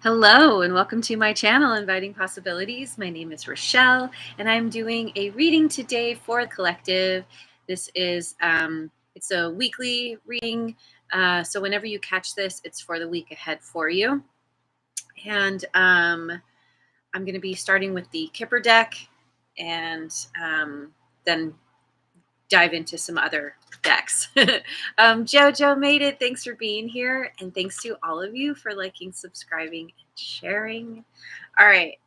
Hello and welcome to my channel, Inviting Possibilities. My name is Rochelle and I'm doing a reading today for the collective. This is it's a weekly reading. So whenever you catch this, it's for the week ahead for you. And I'm going to be starting with the Kipper deck and then dive into some other decks. JoJo made it. Thanks for being here. And thanks to all of you for liking, subscribing, and sharing. All right.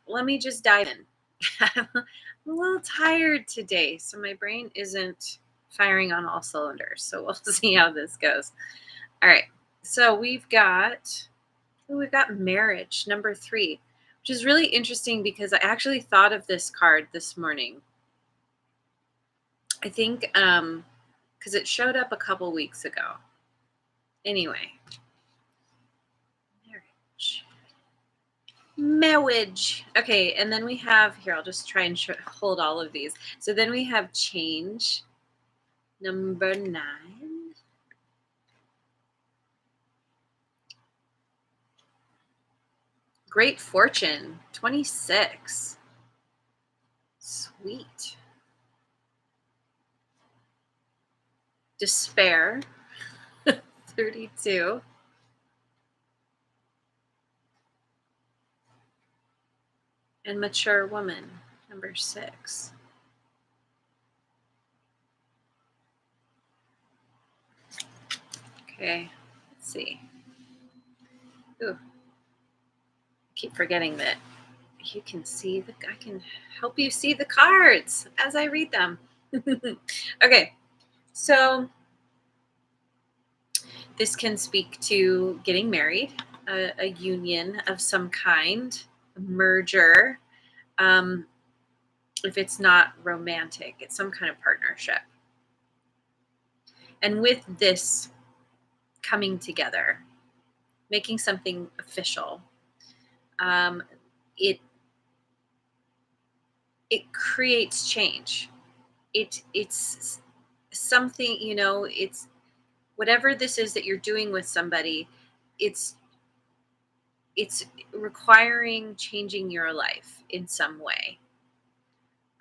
Let me just dive in. I'm a little tired today, so my brain isn't firing on all cylinders. So we'll see how this goes. All right. So we've got marriage, number 3, which is really interesting because I actually thought of this card this morning. I think because it showed up a couple weeks ago. Anyway, marriage. Okay, and then we have here. I'll just try and hold all of these. So then we have change, number 9. Great fortune, 26. Sweet. Despair, 32. And mature woman, number 6. Okay, let's see. Ooh, keep forgetting that you can see I can help you see the cards as I read them. Okay, so this can speak to getting married, a union of some kind, a merger. If it's not romantic, it's some kind of partnership. And with this coming together, making something official, it creates change. It's something, it's whatever this is that you're doing with somebody, it's requiring changing your life in some way.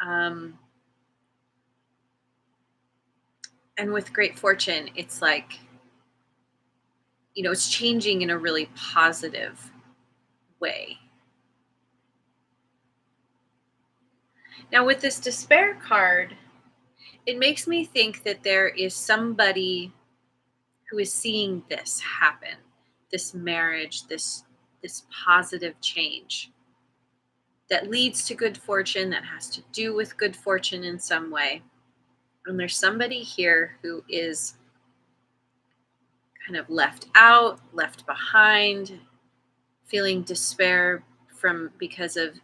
And with great fortune, it's like, it's changing in a really positive way. Now, with this despair card, it makes me think that there is somebody who is seeing this happen, this marriage, this positive change that leads to good fortune, that has to do with good fortune in some way. And there's somebody here who is kind of left out, left behind, feeling despair because of,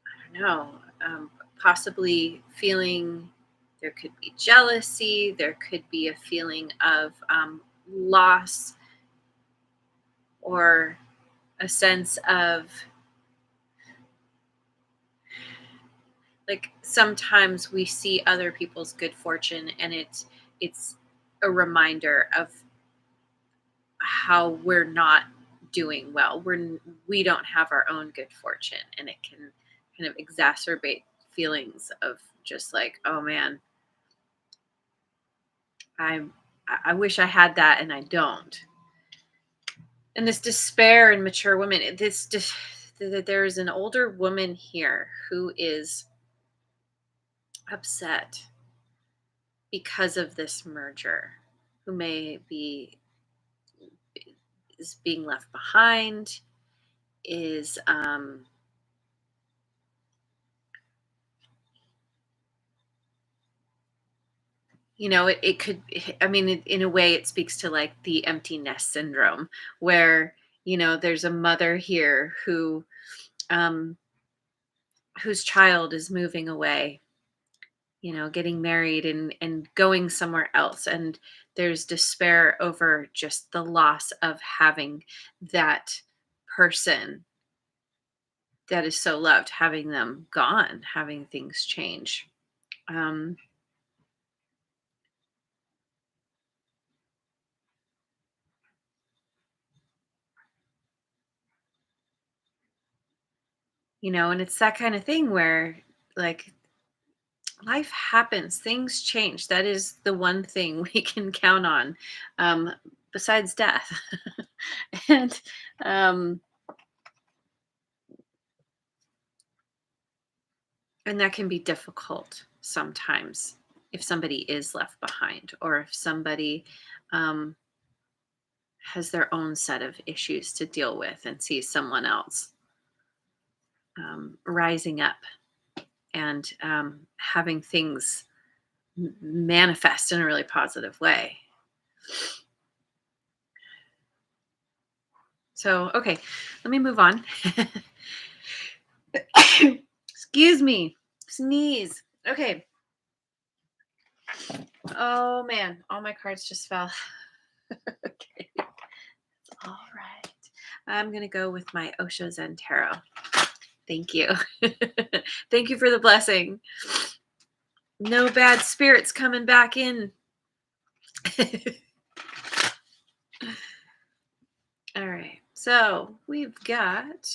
I don't know, possibly feeling there could be jealousy, there could be a feeling of loss, or a sense of, like, sometimes we see other people's good fortune and it's a reminder of how we're not doing well. We don't have our own good fortune, and it can kind of exacerbate feelings of just like, oh man, I wish I had that and I don't. And this despair in mature women, there's an older woman here who is upset because of this merger, who is being left behind, is it could, I mean, in a way it speaks to like the empty nest syndrome, where there's a mother here whose child is moving away, getting married and going somewhere else, and there's despair over just the loss of having that person that is so loved, having them gone, having things change. um And it's that kind of thing where, like, life happens, things change. That is the one thing we can count on, um, besides death. and um, and that can be difficult sometimes if somebody is left behind, or if somebody um, has their own set of issues to deal with and sees someone else rising up and having things manifest in a really positive way. So, okay, let me move on. Excuse me, sneeze. Okay. Oh man, all my cards just fell. Okay, all right. I'm gonna go with my Osho Zen Tarot. Thank you. Thank you for the blessing. No bad spirits coming back in. All right. So we've got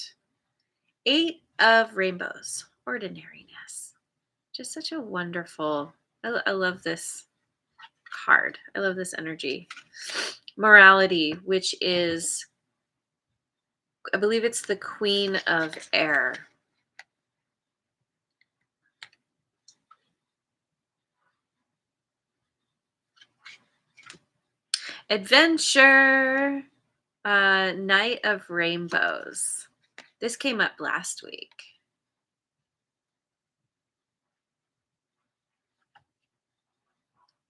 8 of Rainbows. Ordinariness. Just such a wonderful. I love this card. I love this energy. Morality, which is, I believe it's the Queen of Air. Adventure, Knight of Rainbows. This came up last week.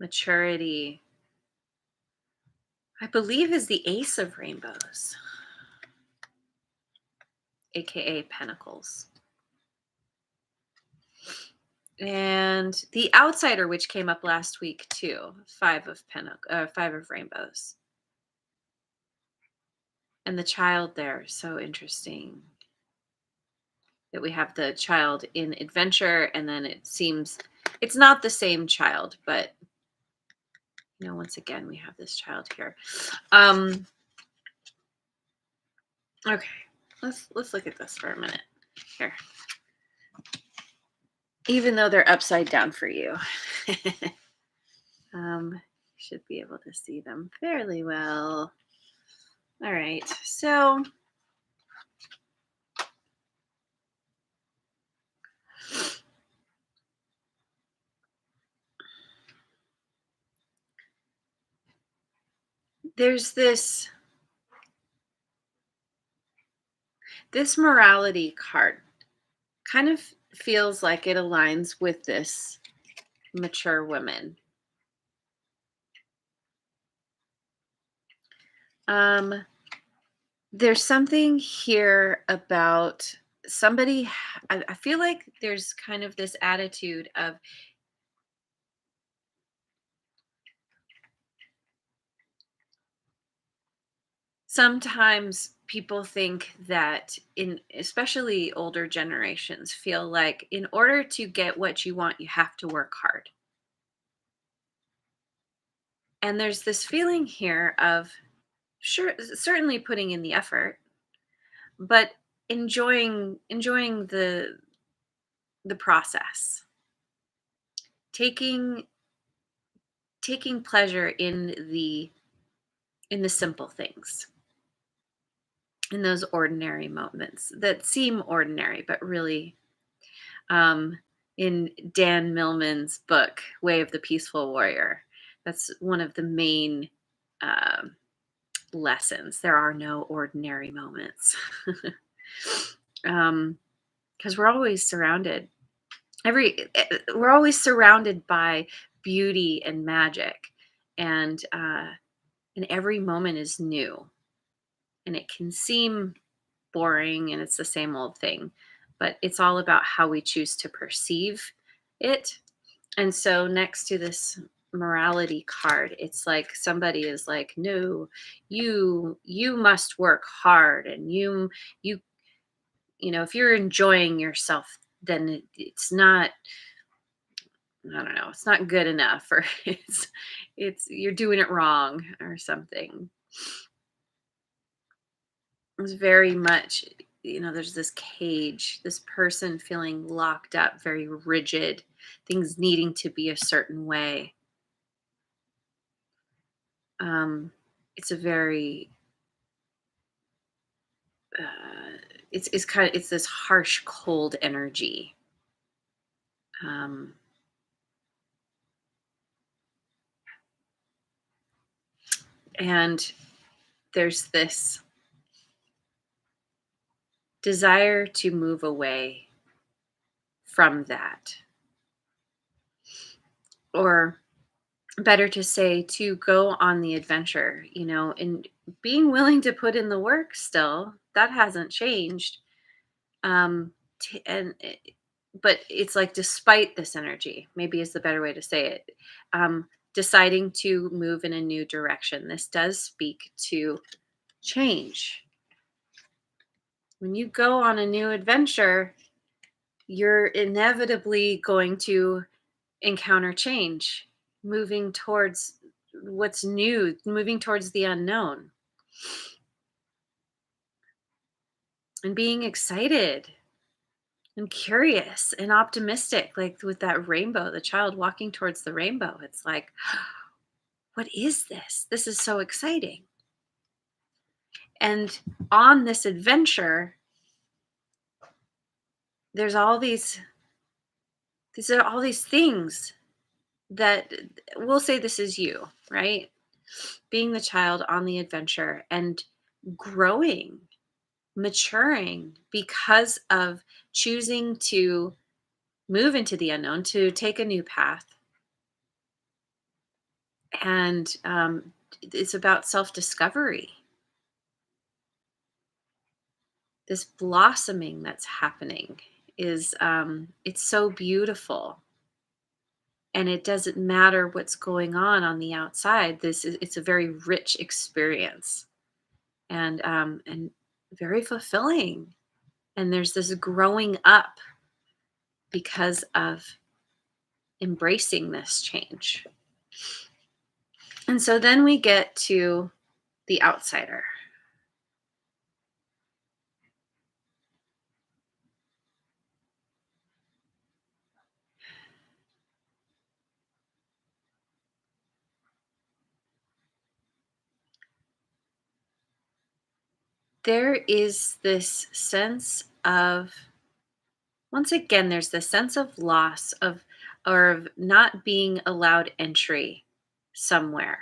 Maturity, I believe, is the Ace of Rainbows, aka Pentacles. And the Outsider, which came up last week too, 5 of Rainbows. And the child there, so interesting that we have the child in adventure, and then it seems it's not the same child, but once again we have this child here. Okay, let's look at this for a minute here. Even though they're upside down for you, you should be able to see them fairly well. All right, so there's this morality card. Kind of feels like it aligns with this mature woman. There's something here about somebody. I feel like there's kind of this attitude of sometimes people think that, especially older generations, feel like in order to get what you want, you have to work hard. And there's this feeling here of certainly putting in the effort, but enjoying the process, taking pleasure in the simple things, in those ordinary moments that seem ordinary, but really, in Dan Millman's book, Way of the Peaceful Warrior, that's one of the main lessons. There are no ordinary moments. Because we're always surrounded by beauty and magic, and every moment is new, and it can seem boring and it's the same old thing, but it's all about how we choose to perceive it. And so next to this morality card, it's like somebody is like, no, you must work hard, and if you're enjoying yourself, then it's not, I don't know, it's not good enough, or it's you're doing it wrong or something. It's very much there's this cage, this person feeling locked up, very rigid, things needing to be a certain way. Um, it's a very, it's this harsh, cold energy. Um, and there's this desire to move away from that, or better to say, to go on the adventure, and being willing to put in the work still. That hasn't changed. Um, t- and it- but it's like, despite this energy, maybe is the better way to say it. Deciding to move in a new direction. This does speak to change. When you go on a new adventure, you're inevitably going to encounter change, moving towards what's new, moving towards the unknown, and being excited and curious and optimistic. Like with that rainbow, the child walking towards the rainbow, it's like, what is this? This is so exciting. And on this adventure, there's all these are all these things that, we'll say this is you, right? Being the child on the adventure and growing, maturing because of choosing to move into the unknown, to take a new path. And it's about self discovery, this blossoming that's happening is, it's so beautiful. And it doesn't matter what's going on the outside. It's a very rich experience, and very fulfilling. And there's this growing up because of embracing this change. And so then we get to the outsider. There is this sense of, once again, there's this sense of loss, or of not being allowed entry somewhere.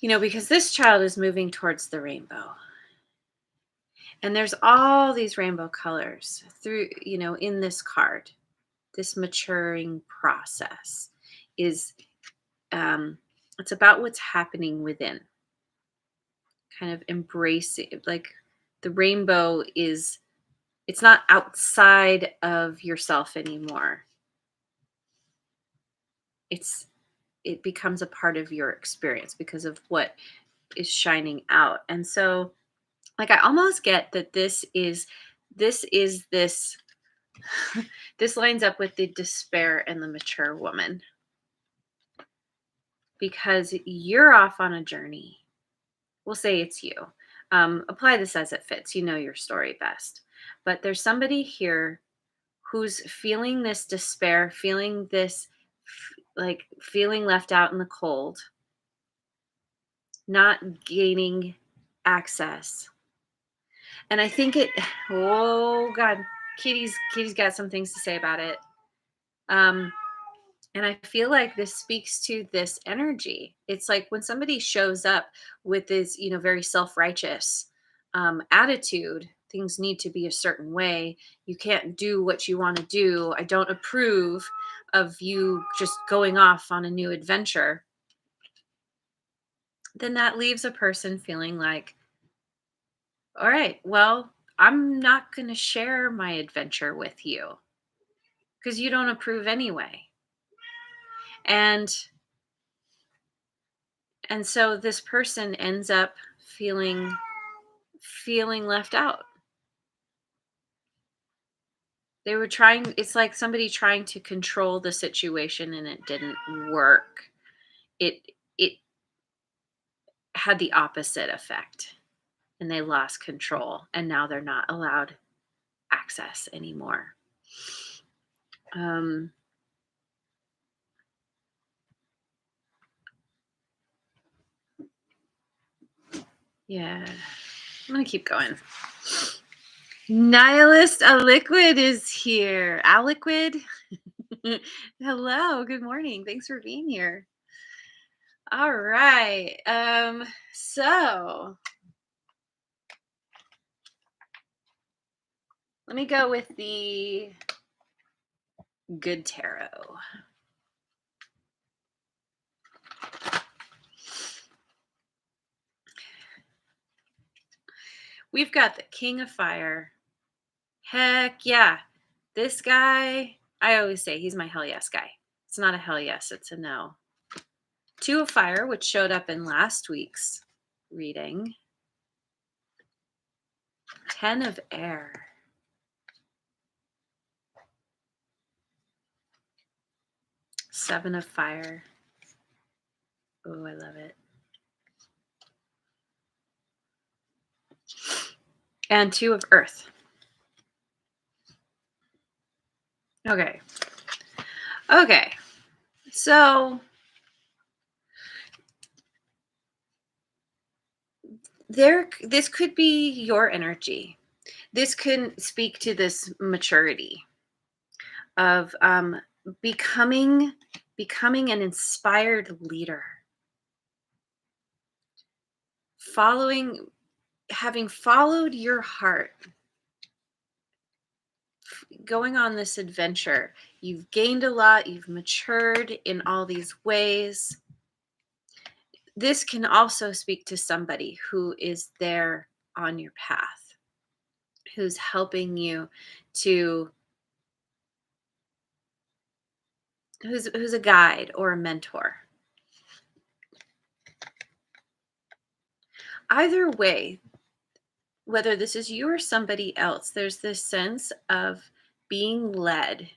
Because this child is moving towards the rainbow. And there's all these rainbow colors through, in this card. This maturing process is, it's about what's happening within, kind of embracing, like, the rainbow is, it's not outside of yourself anymore. It becomes a part of your experience because of what is shining out. And so, like, I almost get that this this lines up with the despair and the mature woman, because you're off on a journey. We'll say it's you. Apply this as it fits. You know your story best. But there's somebody here who's feeling this despair, feeling this, like, feeling left out in the cold, not gaining access. And I think oh God, Kitty's got some things to say about it. Um, and I feel like this speaks to this energy. It's like when somebody shows up with this, very self-righteous attitude, things need to be a certain way. You can't do what you want to do. I don't approve of you just going off on a new adventure. Then that leaves a person feeling like, all right, well, I'm not going to share my adventure with you because you don't approve anyway. And so this person ends up feeling left out. They were trying, it's like somebody trying to control the situation and it didn't work. It had the opposite effect and they lost control and now they're not allowed access anymore. Um, yeah, I'm gonna keep going. Nihilist a liquid is here. Aliquid. Hello, good morning. Thanks for being here. All right. So let me go with the good tarot. We've got the King of Fire. Heck yeah. This guy, I always say he's my hell yes guy. It's not a hell yes, it's a no. Two of Fire, which showed up in last week's reading. 10 of Air. Seven of Fire. Oh, I love it. And Two of Earth. Okay. Okay. So this could be your energy. This can speak to this maturity of becoming an inspired leader. Having followed your heart, going on this adventure, you've gained a lot, you've matured in all these ways. This can also speak to somebody who is there on your path, who's helping you to, who's a guide or a mentor. Either way, whether this is you or somebody else, there's this sense of being led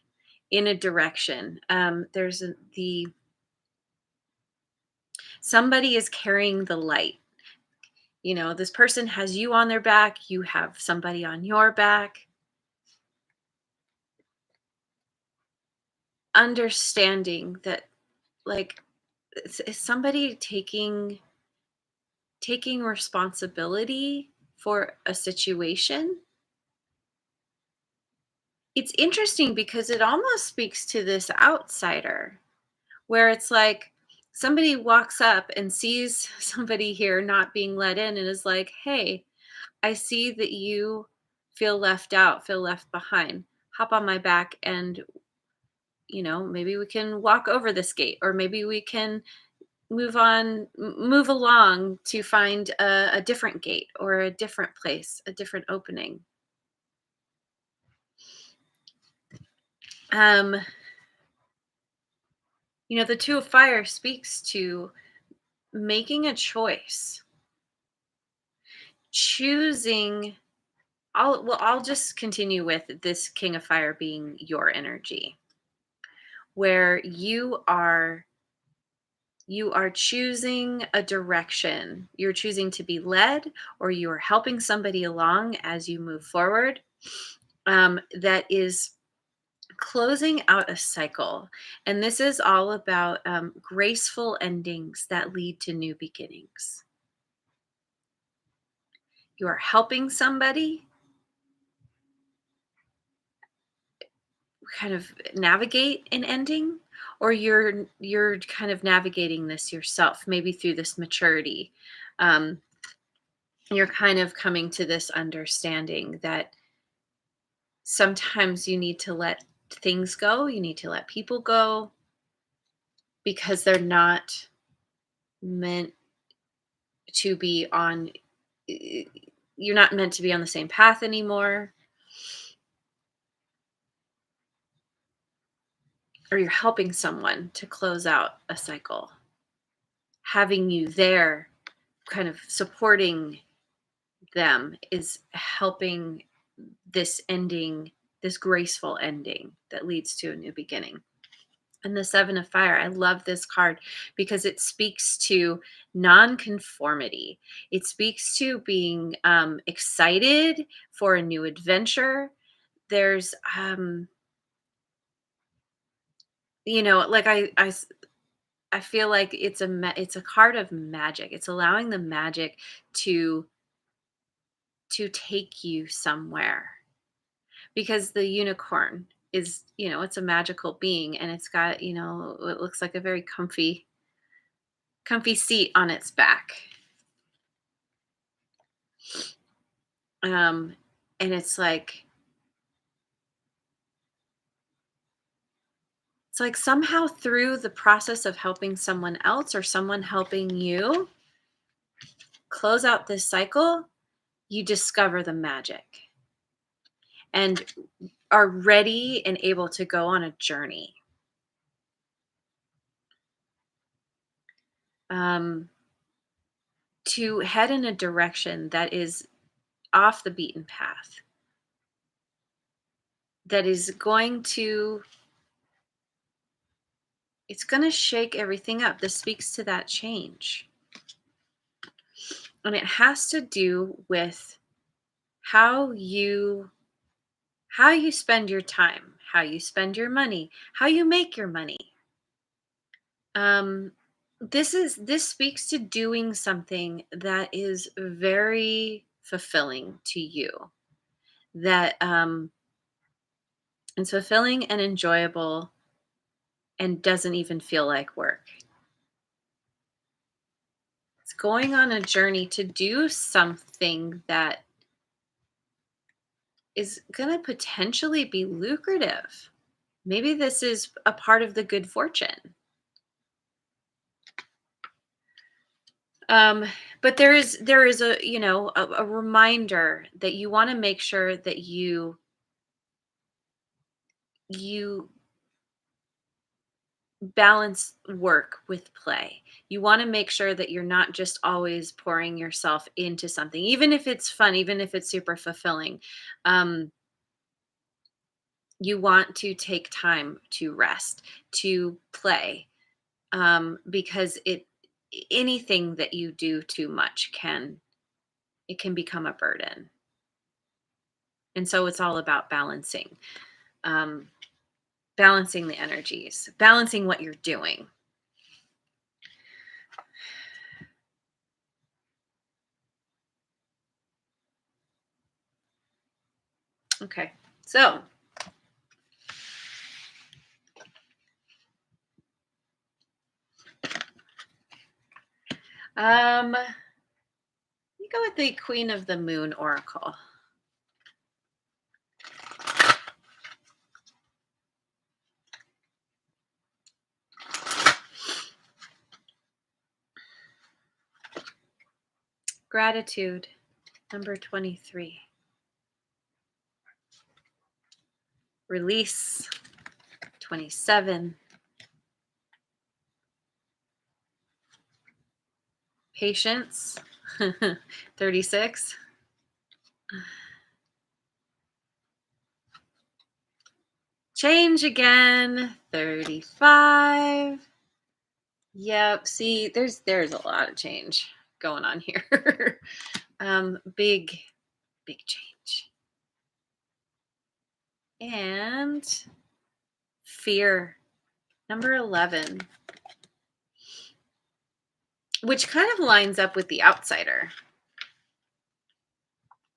in a direction. Somebody is carrying the light. You know, this person has you on their back, you have somebody on your back. Understanding that, like, is somebody taking responsibility for a situation. It's interesting because it almost speaks to this outsider where it's like somebody walks up and sees somebody here not being let in and is like, hey, I see that you feel left out, feel left behind. Hop on my back and, maybe we can walk over this gate, or maybe we can move along to find a different gate or a different place, a different opening. The Two of Fire speaks to making a choice, choosing. I'll just continue with this King of Fire being your energy, where you are choosing a direction. You're choosing to be led, or you are helping somebody along as you move forward. That is closing out a cycle. And this is all about graceful endings that lead to new beginnings. You are helping somebody kind of navigate an ending, or you're kind of navigating this yourself, maybe through this maturity. You're kind of coming to this understanding that sometimes you need to let things go, you need to let people go, because they're not meant to be on, you're not meant to be on the same path anymore, or you're helping someone to close out a cycle. Having you there, kind of supporting them, is helping this ending this graceful ending that leads to a new beginning. And the Seven of Fire, I love this card because it speaks to nonconformity. It speaks to being excited for a new adventure. There's, like I feel like it's a card of magic. It's allowing the magic to take you somewhere, because the unicorn is, it's a magical being, and it's got, it looks like a very comfy seat on its back. And it's like somehow through the process of helping someone else or someone helping you close out this cycle, you discover the magic and are ready and able to go on a journey. To head in a direction that is off the beaten path, that is it's going to shake everything up. This speaks to that change. And it has to do with how you spend your time, how you spend your money, how you make your money. This speaks to doing something that is very fulfilling to you, that it's fulfilling and enjoyable and doesn't even feel like work. It's going on a journey to do something that is going to potentially be lucrative. Maybe this is a part of the good fortune. But there is a reminder that you want to make sure that you balance work with play. You want to make sure that you're not just always pouring yourself into something, even if it's fun, even if it's super fulfilling. You want to take time to rest, to play, because anything that you do too much can become a burden. And so it's all about balancing. Balancing the energies, balancing what you're doing. Okay, so we go with the Queen of the Moon Oracle. Gratitude, number 23. Release, 27. Patience, 36. Change again, 35. Yep, see, there's a lot of change going on here. Big change. And fear, number 11, which kind of lines up with the outsider.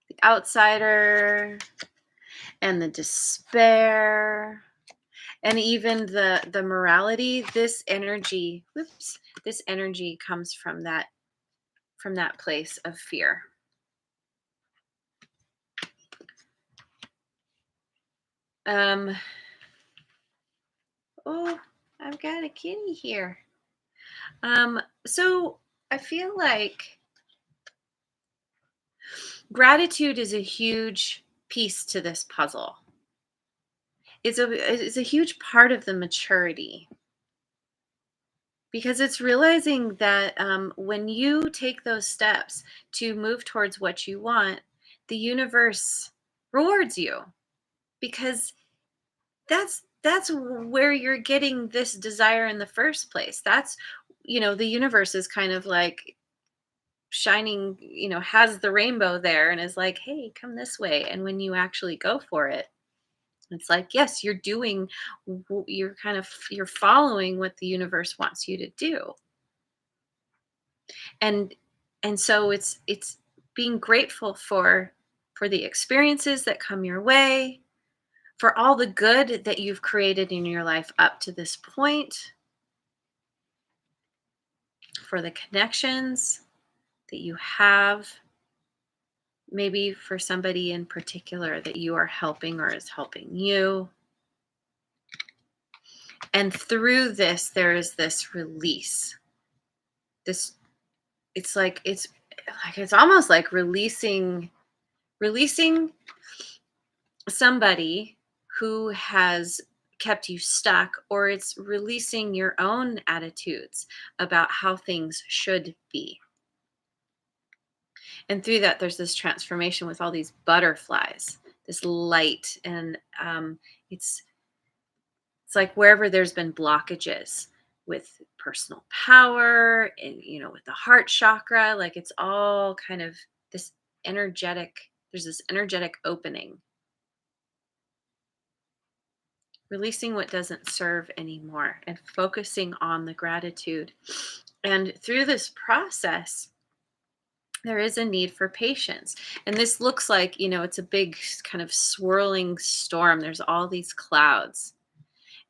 The outsider and the despair and even the morality. This energy comes from that place of fear. Oh, I've got a kitty here. So I feel like gratitude is a huge piece to this puzzle. It's a huge part of the maturity, because it's realizing that when you take those steps to move towards what you want, the universe rewards you, because that's where you're getting this desire in the first place. That's, the universe is kind of like shining, has the rainbow there and is like, hey, come this way. And when you actually go for it, it's like, yes, you're doing, you're following what the universe wants you to do. And so it's being grateful for the experiences that come your way, for all the good that you've created in your life up to this point, for the connections that you have, maybe for somebody in particular that you are helping or is helping you. And through this, there is this release. This it's almost like releasing somebody who has kept you stuck, or it's releasing your own attitudes about how things should be. And through that, there's this transformation with all these butterflies, this light, and it's it's like wherever there's been blockages with personal power and with the heart chakra, like it's all kind of this energetic. There's this energetic opening, releasing what doesn't serve anymore and focusing on the gratitude. And through this process, there is a need for patience. And this looks like, it's a big kind of swirling storm. There's all these clouds.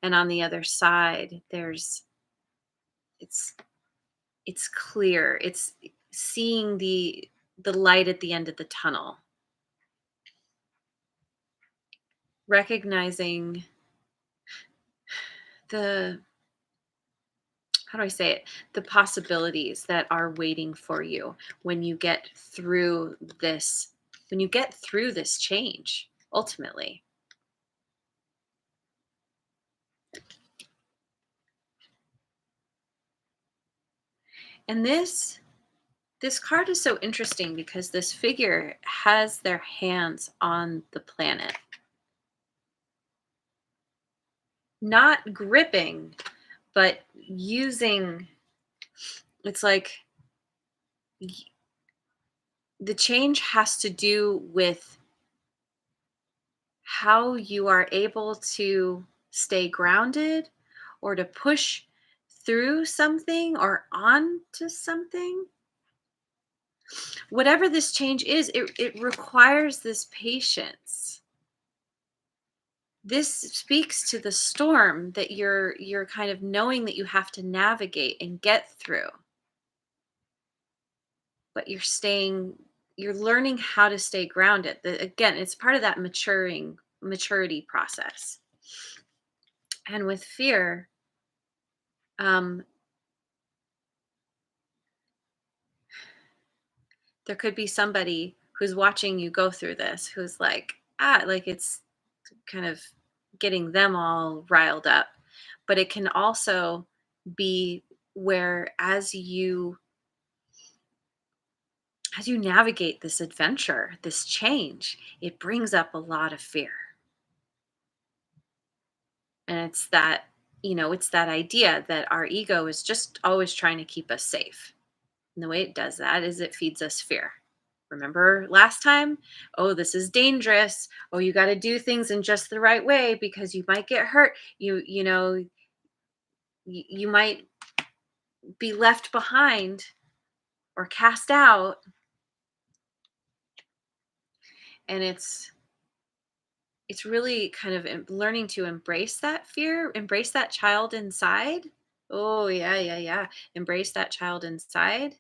And on the other side, it's it's clear. It's seeing the light at the end of the tunnel. Recognizing the how do I say it? The possibilities that are waiting for you when you get through this change ultimately. And this card is so interesting because this figure has their hands on the planet, not gripping, but using. It's like the change has to do with how you are able to stay grounded or to push through something or onto something. Whatever this change is, it requires this patience. This speaks to the storm that you're kind of knowing that you have to navigate and get through. But you're learning how to stay grounded. Again, it's part of that maturity process. And with fear, um, there could be somebody who's watching you go through this, who's like it's kind of getting them all riled up. But it can also be where as you navigate this adventure, this change, it brings up a lot of fear. And it's that idea that our ego is just always trying to keep us safe. And the way it does that is it feeds us fear. Remember last time? Oh, this is dangerous. Oh, you got to do things in just the right way because you might get hurt. You might be left behind or cast out. And it's really kind of learning to embrace that fear, embrace that child inside. Oh, yeah, yeah, yeah. Embrace that child inside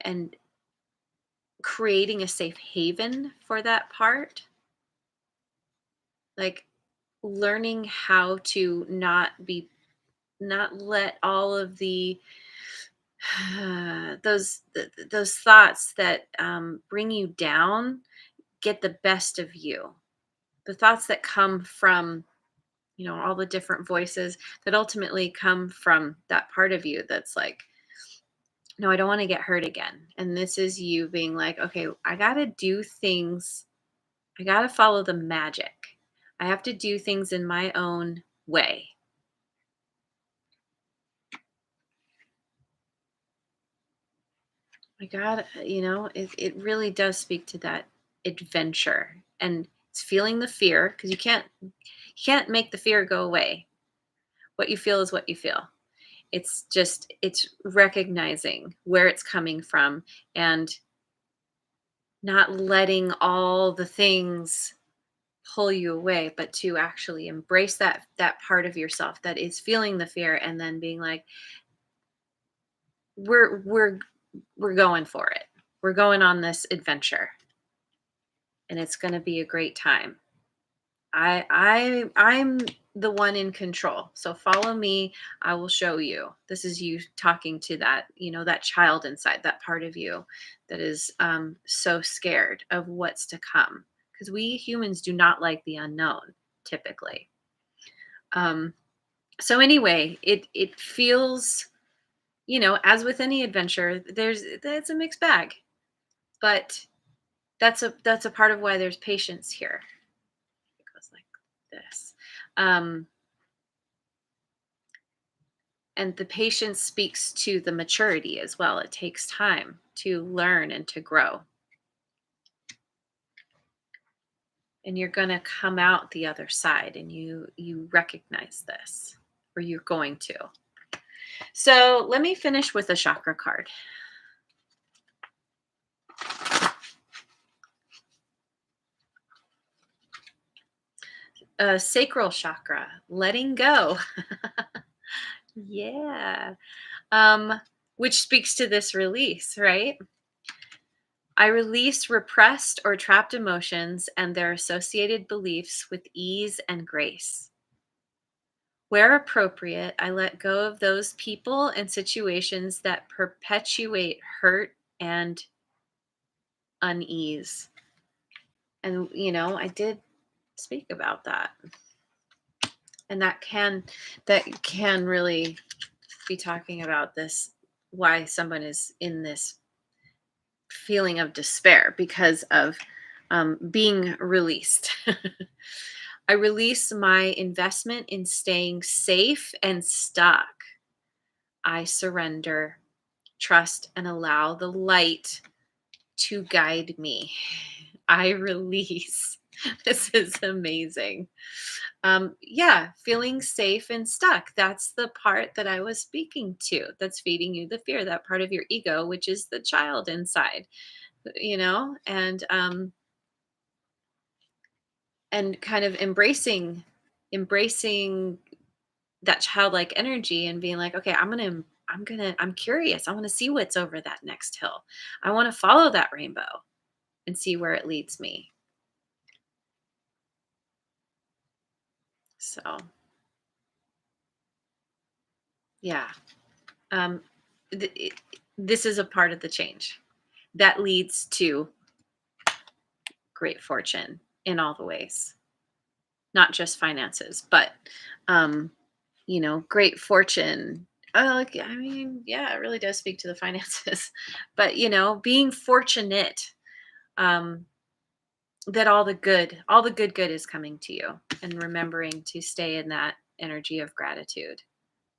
and creating a safe haven for that part. Like learning how to not let all of the those thoughts that bring you down get the best of you. The thoughts that come from all the different voices that ultimately come from that part of you that's like, no, I don't want to get hurt again. And this is you being like, okay, I got to follow the magic. I have to do things in my own way. My God, it really does speak to that adventure, and it's feeling the fear because you can't make the fear go away. What you feel is what you feel. It's recognizing where it's coming from and not letting all the things pull you away, but to actually embrace that part of yourself that is feeling the fear, and then being like, we're we're going for it. We're going on this adventure, and it's going to be a great time. I'm the one in control. So follow me. I will show you. This is you talking to that child inside, that part of you that is so scared of what's to come. Because we humans do not like the unknown typically. Um, so anyway, it feels, as with any adventure, it's a mixed bag. But that's a part of why there's patience here. It goes like this. Um, and the patience speaks to the maturity as well. It takes time to learn and to grow. And you're going to come out the other side, and you recognize this, or you're going to. So let me finish with a chakra card. Sacral chakra, letting go. Yeah. Which speaks to this release, right? I release repressed or trapped emotions and their associated beliefs with ease and grace. Where appropriate, I let go of those people and situations that perpetuate hurt and unease. And, I did speak about that. And that can really be talking about this, why someone is in this feeling of despair because of being released. I release my investment in staying safe and stuck. I surrender, trust, and allow the light to guide me. I release. This is amazing. Yeah, feeling safe and stuck. That's the part that I was speaking to. That's feeding you the fear, that part of your ego, which is the child inside, and kind of embracing that childlike energy and being like, okay, I'm curious. I want to see what's over that next hill. I want to follow that rainbow and see where it leads me. So, yeah. Um, this is a part of the change that leads to great fortune in all the ways, not just finances, but, um, great fortune. I mean, yeah, it really does speak to the finances, but, being fortunate, um, that all the good is coming to you, and remembering to stay in that energy of gratitude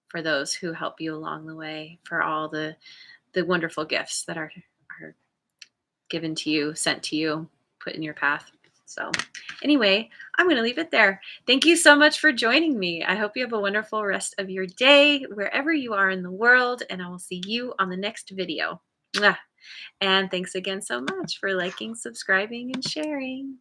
for those who help you along the way, for all the wonderful gifts that are given to you, sent to you, put in your path. So, anyway, I'm going to leave it there. Thank you so much for joining me. I hope you have a wonderful rest of your day, wherever you are in the world, and I will see you on the next video. Mwah. And thanks again so much for liking, subscribing, and sharing.